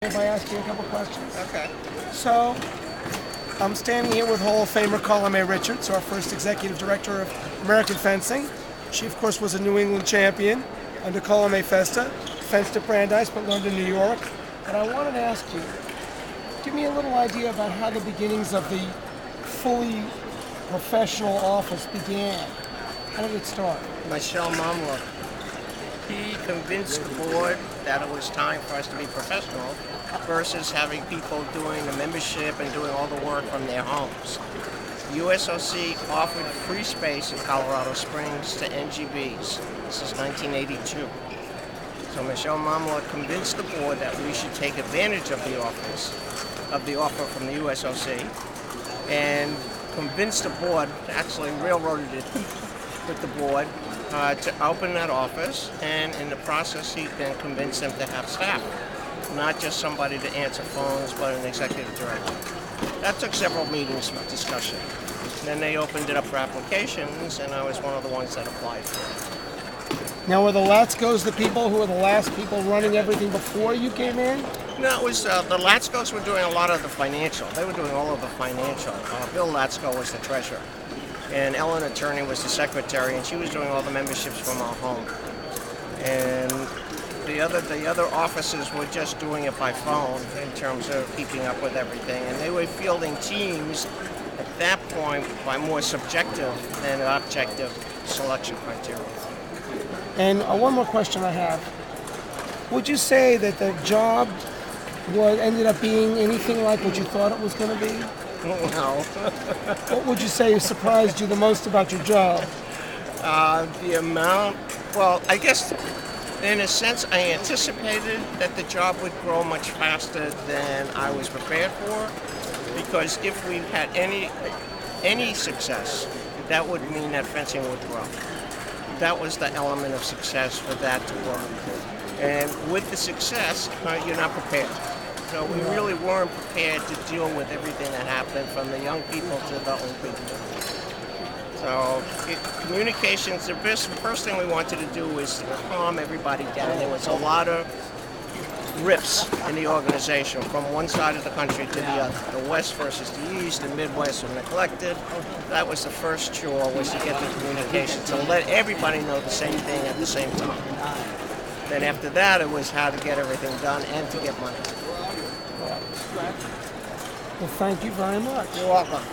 By asking a couple questions. Okay. So, I'm standing here with Hall of Famer Carla Mae Richards, our first executive director of American Fencing. She, of course, was a New England champion under Carla Mae Festa, fenced at Brandeis, but learned in New York. And I wanted to ask you, give me a little idea about how the beginnings of the fully professional office began. How did it start? Michelle Momlock. He convinced the board that it was time for us to be professional versus having people doing the membership and doing all the work from their homes. USOC offered free space in Colorado Springs to NGBs. This is 1982. So Michelle Momlock convinced the board that we should take advantage of the offer from the USOC, and convinced the board, actually railroaded it with the board, to open that office, and in the process he then convinced them to have staff, not just somebody to answer phones, but an executive director. That took several meetings of discussion. Then they opened it up for applications, and I was one of the ones that applied for it. Now, were the Latzkos the people who were the last people running everything before you came in? No, it was the Latzkos were doing a lot of the financial. They were doing all of the financial. Bill Latzko was the treasurer, and Ellen Attorney was the secretary, and she was doing all the memberships from our home. And the other officers were just doing it by phone in terms of keeping up with everything, and they were fielding teams at that point by more subjective than objective selection criteria. And one more question I have. Would you say that the job ended up being anything like what you thought it was going to be? No. What would you say surprised you the most about your job? The amount, well, I guess in a sense I anticipated that the job would grow much faster than I was prepared for, because if we had any success, that would mean that fencing would grow. That was the element of success for that to work. And with the success, you're not prepared. So we really weren't prepared to deal with everything that happened, from the young people to the old people. So communications, the first thing we wanted to do was to calm everybody down. There was a lot of rifts in the organization from one side of the country to the other. The West versus the East, the Midwest were neglected. That was the first chore, was to get the communication, to let everybody know the same thing at the same time. Then after that, it was how to get everything done and to get money. Well, thank you very much. You're welcome.